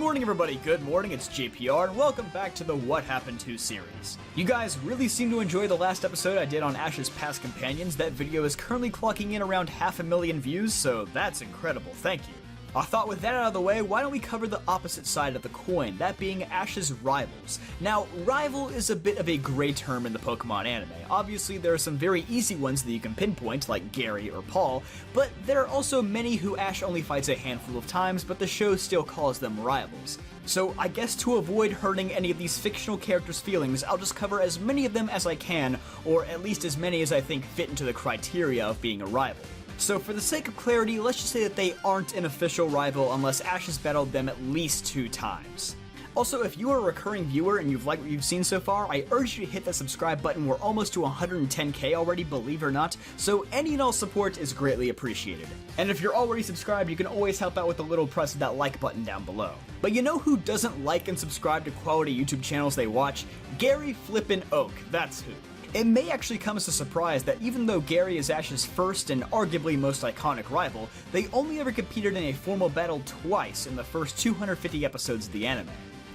morning everybody, good morning, it's JPR, and welcome back to the What Happened To series. You guys really seem to enjoy the last episode I did on Ash's past companions. That video is currently clocking in around 500,000 views, so that's incredible, thank you. I thought with that out of the way, why don't we cover the opposite side of the coin, that being Ash's rivals. Now, rival is a bit of a gray term in the Pokemon anime. Obviously, there are some very easy ones that you can pinpoint, like Gary or Paul, but there are also many who Ash only fights a handful of times, but the show still calls them rivals. So I guess to avoid hurting any of these fictional characters' feelings, I'll just cover as many of them as I can, or at least as many as I think fit into the criteria of being a rival. So for the sake of clarity, let's just say that they aren't an official rival unless Ash has battled them at least 2 times. Also, if you are a recurring viewer and you've liked what you've seen so far, I urge you to hit that subscribe button. We're almost to 110k already, believe it or not, so any and all support is greatly appreciated. And if you're already subscribed, you can always help out with a little press of that like button down below. But you know who doesn't like and subscribe to quality YouTube channels they watch? Gary Flippin' Oak, that's who. It may actually come as a surprise that even though Gary is Ash's first and arguably most iconic rival, they only ever competed in a formal battle twice in the first 250 episodes of the anime.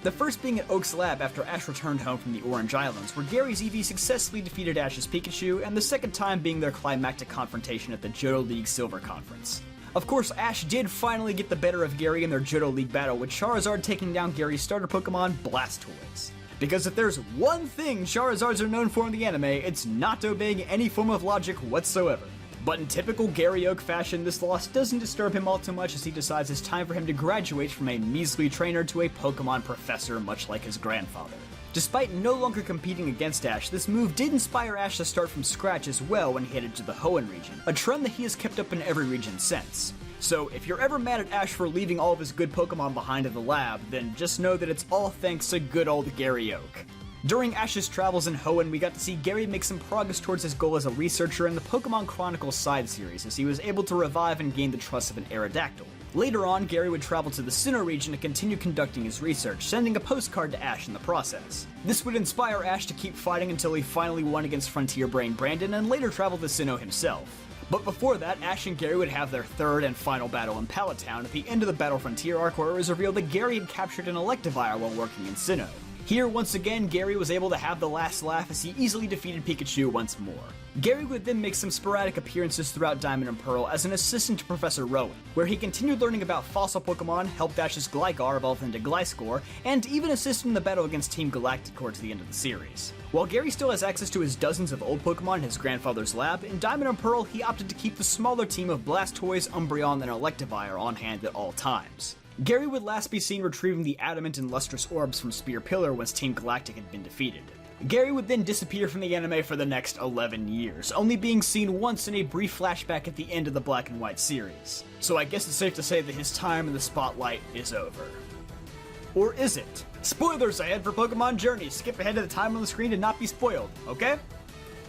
The first being at Oak's lab after Ash returned home from the Orange Islands, where Gary's Eevee successfully defeated Ash's Pikachu, and the second time being their climactic confrontation at the Johto League Silver Conference. Of course, Ash did finally get the better of Gary in their Johto League battle, with Charizard taking down Gary's starter Pokemon, Blastoise. Because if there's one thing Charizards are known for in the anime, it's not obeying any form of logic whatsoever. But in typical Gary Oak fashion, this loss doesn't disturb him all too much as he decides it's time for him to graduate from a measly trainer to a Pokemon professor, much like his grandfather. Despite no longer competing against Ash, this move did inspire Ash to start from scratch as well when he headed to the Hoenn region, a trend that he has kept up in every region since. So if you're ever mad at Ash for leaving all of his good Pokemon behind in the lab, then just know that it's all thanks to good old Gary Oak. During Ash's travels in Hoenn, we got to see Gary make some progress towards his goal as a researcher in the Pokemon Chronicles side series, as he was able to revive and gain the trust of an Aerodactyl. Later on, Gary would travel to the Sinnoh region to continue conducting his research, sending a postcard to Ash in the process. This would inspire Ash to keep fighting until he finally won against Frontier Brain Brandon and later traveled to Sinnoh himself. But before that, Ash and Gary would have their third and final battle in Pallet Town at the end of the Battle Frontier arc, where it was revealed that Gary had captured an Electivire while working in Sinnoh. Here, once again, Gary was able to have the last laugh as he easily defeated Pikachu once more. Gary would then make some sporadic appearances throughout Diamond and Pearl as an assistant to Professor Rowan, where he continued learning about fossil Pokemon, helped Ash's Gligar evolve into Gliscor, and even assisted in the battle against Team Galactic towards the end of the series. While Gary still has access to his dozens of old Pokemon in his grandfather's lab, in Diamond and Pearl he opted to keep the smaller team of Blastoise, Umbreon, and Electivire on hand at all times. Gary would last be seen retrieving the Adamant and Lustrous Orbs from Spear Pillar once Team Galactic had been defeated. Gary would then disappear from the anime for the next 11 years, only being seen once in a brief flashback at the end of the Black and White series. So I guess it's safe to say that his time in the spotlight is over. Or is it? Spoilers ahead for Pokemon Journey. Skip ahead to the time on the screen to not be spoiled, okay?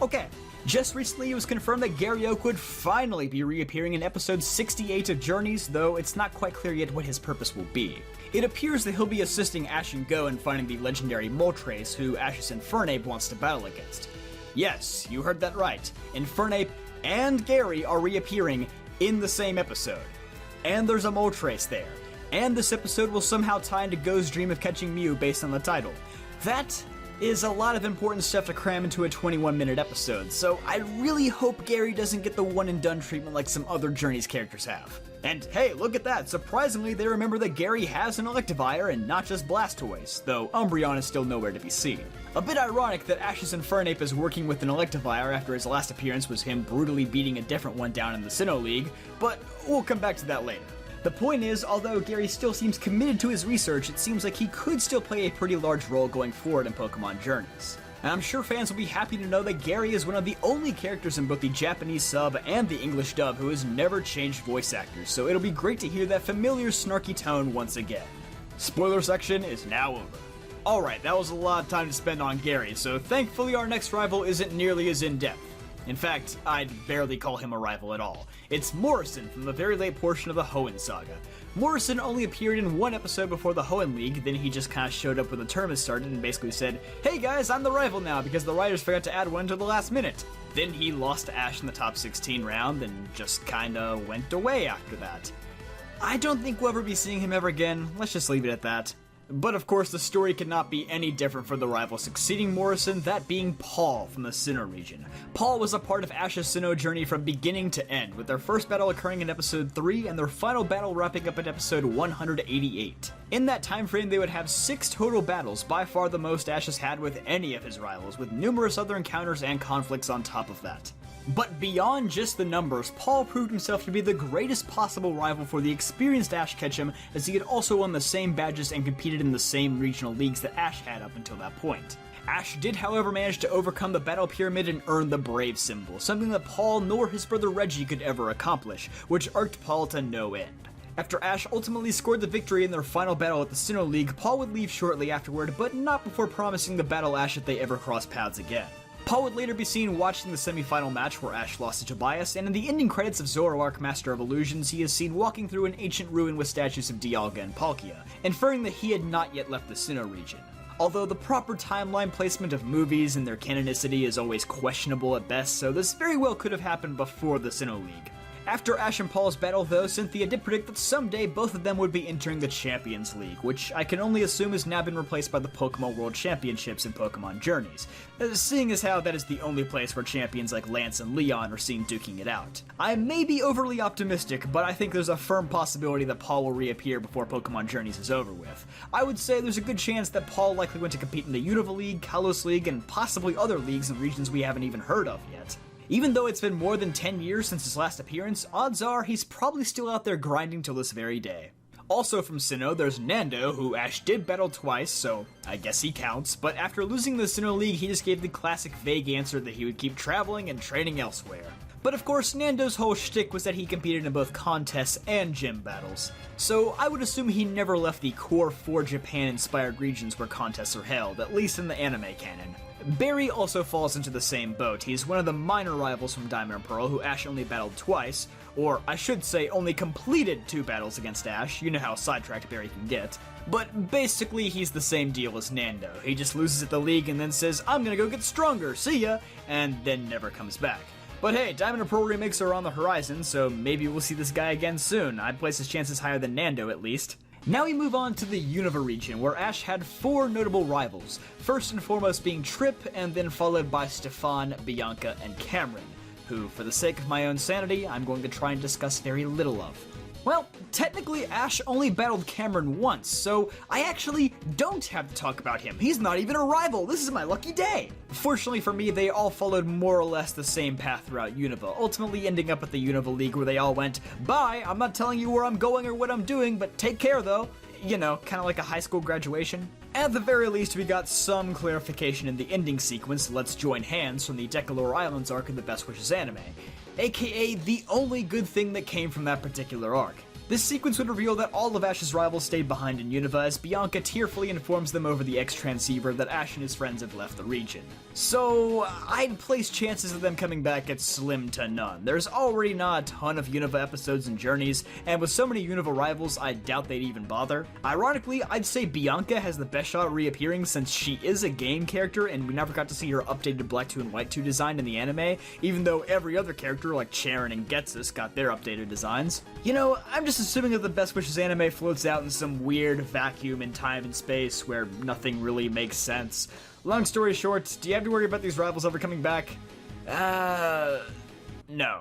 Okay. Just recently, it was confirmed that Gary Oak would finally be reappearing in episode 68 of Journeys, though it's not quite clear yet what his purpose will be. It appears that he'll be assisting Ash and Go in finding the legendary Moltres, who Ash's Infernape wants to battle against. Yes, you heard that right. Infernape and Gary are reappearing in the same episode. And there's a Moltres there. And this episode will somehow tie into Go's dream of catching Mew based on the title. That is a lot of important stuff to cram into a 21-minute episode, so I really hope Gary doesn't get the one-and-done treatment like some other Journeys characters have. And hey, look at that, surprisingly they remember that Gary has an Electivire and not just Blastoise, though Umbreon is still nowhere to be seen. A bit ironic that Ash's Infernape is working with an Electivire after his last appearance was him brutally beating a different one down in the Sinnoh League, but we'll come back to that later. The point is, although Gary still seems committed to his research, it seems like he could still play a pretty large role going forward in Pokemon Journeys. And I'm sure fans will be happy to know that Gary is one of the only characters in both the Japanese sub and the English dub who has never changed voice actors, so it'll be great to hear that familiar snarky tone once again. Spoiler section is now over. Alright, that was a lot of time to spend on Gary, so thankfully our next rival isn't nearly as in-depth. In fact, I'd barely call him a rival at all. It's Morrison from the very late portion of the Hoenn saga. Morrison only appeared in one episode before the Hoenn League, then he just kinda showed up when the tournament started and basically said, "Hey guys, I'm the rival now because the writers forgot to add one to the last minute." Then he lost to Ash in the top 16 round and just kinda went away after that. I don't think we'll ever be seeing him ever again, let's just leave it at that. But of course, the story could not be any different for the rival succeeding Morrison, that being Paul from the Sinnoh region. Paul was a part of Ash's Sinnoh journey from beginning to end, with their first battle occurring in episode 3 and their final battle wrapping up in episode 188. In that time frame, they would have 6 total battles, by far the most Ash has had with any of his rivals, with numerous other encounters and conflicts on top of that. But beyond just the numbers, Paul proved himself to be the greatest possible rival for the experienced Ash Ketchum, as he had also won the same badges and competed in the same regional leagues that Ash had up until that point. Ash did, however, manage to overcome the battle pyramid and earn the Brave symbol, something that Paul nor his brother Reggie could ever accomplish, which irked Paul to no end. After Ash ultimately scored the victory in their final battle at the Sinnoh League, Paul would leave shortly afterward, but not before promising to battle Ash if they ever crossed paths again. Paul would later be seen watching the semi-final match where Ash lost to Tobias, and in the ending credits of Zoroark Master of Illusions, he is seen walking through an ancient ruin with statues of Dialga and Palkia, inferring that he had not yet left the Sinnoh region. Although the proper timeline placement of movies and their canonicity is always questionable at best, so this very well could have happened before the Sinnoh League. After Ash and Paul's battle, though, Cynthia did predict that someday both of them would be entering the Champions League, which I can only assume has now been replaced by the Pokemon World Championships and Pokemon Journeys, seeing as how that is the only place where champions like Lance and Leon are seen duking it out. I may be overly optimistic, but I think there's a firm possibility that Paul will reappear before Pokemon Journeys is over with. I would say there's a good chance that Paul likely went to compete in the Unova League, Kalos League, and possibly other leagues in regions we haven't even heard of yet. Even though it's been more than 10 years since his last appearance, odds are he's probably still out there grinding till this very day. Also from Sinnoh, there's Nando, who Ash did battle twice, so I guess he counts, but after losing the Sinnoh League, he just gave the classic vague answer that he would keep traveling and training elsewhere. But of course, Nando's whole shtick was that he competed in both contests and gym battles, so I would assume he never left the core 4 Japan-inspired regions where contests are held, at least in the anime canon. Barry also falls into the same boat. He's one of the minor rivals from Diamond and Pearl who Ash only battled twice, or I should say only completed 2 battles against Ash, you know how sidetracked Barry can get. But basically he's the same deal as Nando. He just loses at the league and then says, "I'm gonna go get stronger, see ya," and then never comes back. But hey, Diamond and Pearl remakes are on the horizon, so maybe we'll see this guy again soon. I'd place his chances higher than Nando at least. Now we move on to the Unova region, where Ash had 4 notable rivals, first and foremost being Trip, and then followed by Stefan, Bianca, and Cameron, who, for the sake of my own sanity, I'm going to try and discuss very little of. Well, technically Ash only battled Cameron once, so I actually don't have to talk about him. He's not even a rival. This is my lucky day. Fortunately for me, they all followed more or less the same path throughout Unova, ultimately ending up at the Unova League where they all went, "Bye, I'm not telling you where I'm going or what I'm doing, but take care though." You know, kind of like a high school graduation. At the very least, we got some clarification in the ending sequence, Let's Join Hands, from the Decalore Islands arc of the Best Wishes anime, aka the only good thing that came from that particular arc. This sequence would reveal that all of Ash's rivals stayed behind in Unova as Bianca tearfully informs them over the X-transceiver that Ash and his friends have left the region. So, I'd place chances of them coming back at slim to none. There's already not a ton of Unova episodes and journeys, and with so many Unova rivals, I doubt they'd even bother. Ironically, I'd say Bianca has the best shot at reappearing since she is a game character and we never got to see her updated Black 2 and White 2 design in the anime, even though every other character like Charon and Getsus got their updated designs. You know, I'm just assuming that the Best Wishes anime floats out in some weird vacuum in time and space where nothing really makes sense. Long story short, do you have to worry about these rivals ever coming back? No.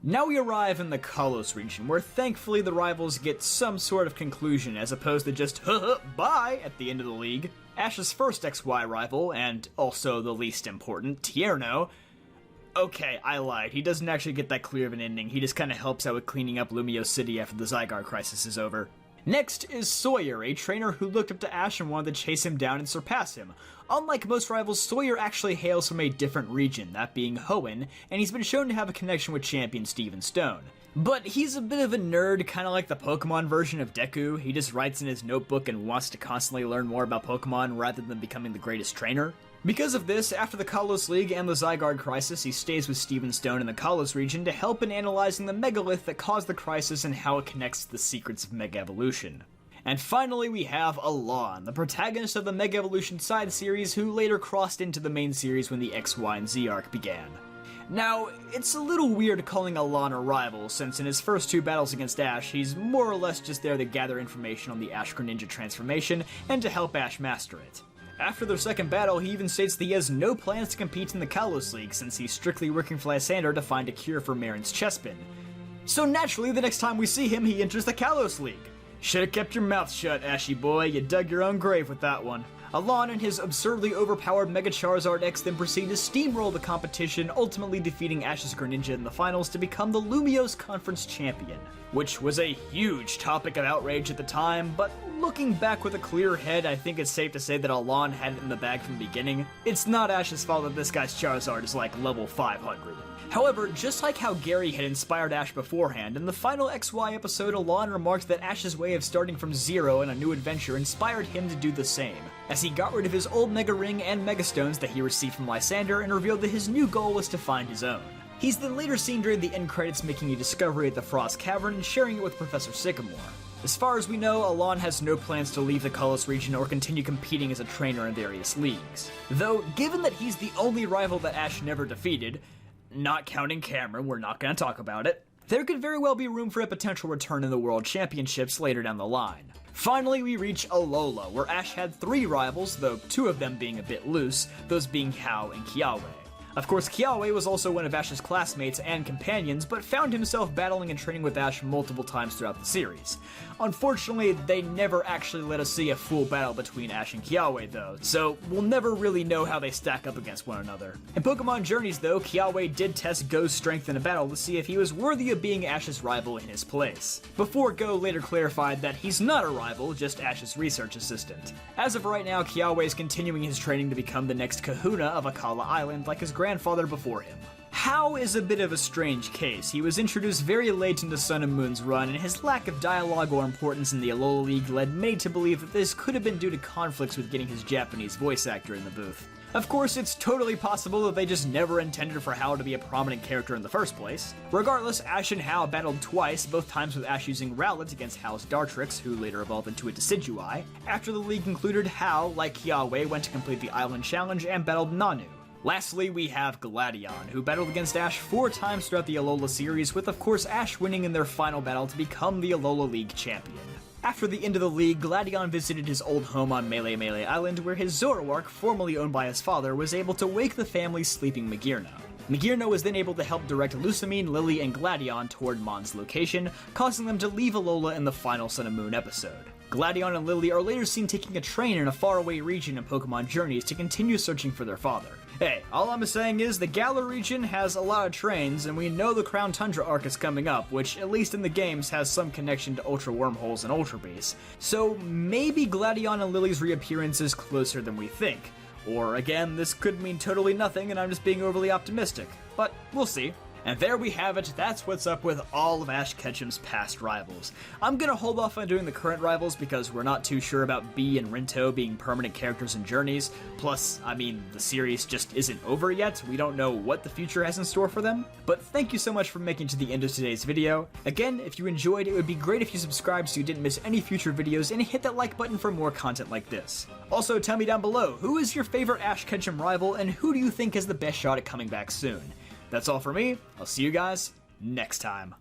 Now we arrive in the Kalos region, where thankfully the rivals get some sort of conclusion as opposed to just bye at the end of the league. Ash's first XY rival, and also the least important, Tierno. Okay, I lied. He doesn't actually get that clear of an ending. He just kinda helps out with cleaning up Lumio City after the Zygarde crisis is over. Next is Sawyer, a trainer who looked up to Ash and wanted to chase him down and surpass him. Unlike most rivals, Sawyer actually hails from a different region, that being Hoenn, and he's been shown to have a connection with champion Steven Stone. But he's a bit of a nerd, kinda like the Pokemon version of Deku. He just writes in his notebook and wants to constantly learn more about Pokemon rather than becoming the greatest trainer. Because of this, after the Kalos League and the Zygarde crisis, he stays with Steven Stone in the Kalos region to help in analyzing the megalith that caused the crisis and how it connects to the secrets of Mega Evolution. And finally we have Alon, the protagonist of the Mega Evolution side series who later crossed into the main series when the X, Y, and Z arc began. Now, it's a little weird calling Alon a rival, since in his first 2 battles against Ash, he's more or less just there to gather information on the Ash Greninja transformation and to help Ash master it. After their second battle, he even states that he has no plans to compete in the Kalos League since he's strictly working for Lysander to find a cure for Marin's chestpin. So naturally, the next time we see him, he enters the Kalos League. Should've kept your mouth shut, Ashy boy, you dug your own grave with that one. Alon and his absurdly overpowered Mega Charizard X then proceed to steamroll the competition, ultimately defeating Ash's Greninja in the finals to become the Lumiose Conference champion. Which was a huge topic of outrage at the time, but looking back with a clear head, I think it's safe to say that Alon had it in the bag from the beginning. It's not Ash's fault that this guy's Charizard is like level 500. However, just like how Gary had inspired Ash beforehand, in the final XY episode, Alon remarked that Ash's way of starting from zero in a new adventure inspired him to do the same, as he got rid of his old Mega Ring and Mega Stones that he received from Lysander and revealed that his new goal was to find his own. He's then later seen during the end credits making a discovery at the Frost Cavern and sharing it with Professor Sycamore. As far as we know, Alon has no plans to leave the Kalos region or continue competing as a trainer in various leagues. Though, given that he's the only rival that Ash never defeated, not counting Cameron, we're not going to talk about it, there could very well be room for a potential return in the World Championships later down the line. Finally, we reach Alola, where Ash had 3 rivals, though 2 of them being a bit loose, those being Hao and Kiawe. Of course, Kiawe was also one of Ash's classmates and companions, but found himself battling and training with Ash multiple times throughout the series. Unfortunately, they never actually let us see a full battle between Ash and Kiawe though, so we'll never really know how they stack up against one another. In Pokemon Journeys though, Kiawe did test Go's strength in a battle to see if he was worthy of being Ash's rival in his place, before Go later clarified that he's not a rival, just Ash's research assistant. As of right now, Kiawe is continuing his training to become the next Kahuna of Akala Island like his grandfather before him. Hao is a bit of a strange case. He was introduced very late into Sun and Moon's run, and his lack of dialogue or importance in the Alola League led many to believe that this could have been due to conflicts with getting his Japanese voice actor in the booth. Of course, it's totally possible that they just never intended for Hao to be a prominent character in the first place. Regardless, Ash and Hao battled twice, both times with Ash using Rowlet against Hao's Dartrix, who later evolved into a Decidueye. After the league concluded, Hao, like Kiawe, went to complete the Island Challenge and battled Nanu. Lastly, we have Gladion, who battled against Ash 4 times throughout the Alola series, with of course Ash winning in their final battle to become the Alola League champion. After the end of the league, Gladion visited his old home on Melee Island, where his Zoroark, formerly owned by his father, was able to wake the family's sleeping Magearna. Magearna was then able to help direct Lusamine, Lily, and Gladion toward Mon's location, causing them to leave Alola in the final Sun and Moon episode. Gladion and Lily are later seen taking a train in a faraway region in Pokemon Journeys to continue searching for their father. Hey, all I'm saying is the Galar region has a lot of trains, and we know the Crown Tundra arc is coming up, which, at least in the games, has some connection to Ultra Wormholes and Ultra Beasts. So maybe Gladion and Lily's reappearance is closer than we think. Or again, this could mean totally nothing and I'm just being overly optimistic. But we'll see. And there we have it, that's what's up with all of Ash Ketchum's past rivals. I'm gonna hold off on doing the current rivals because we're not too sure about Bee and Rinto being permanent characters in Journeys. Plus, I mean, the series just isn't over yet, we don't know what the future has in store for them. But thank you so much for making it to the end of today's video. Again, if you enjoyed, it would be great if you subscribed so you didn't miss any future videos, and hit that like button for more content like this. Also, tell me down below, who is your favorite Ash Ketchum rival, and who do you think has the best shot at coming back soon? That's all for me. I'll see you guys next time.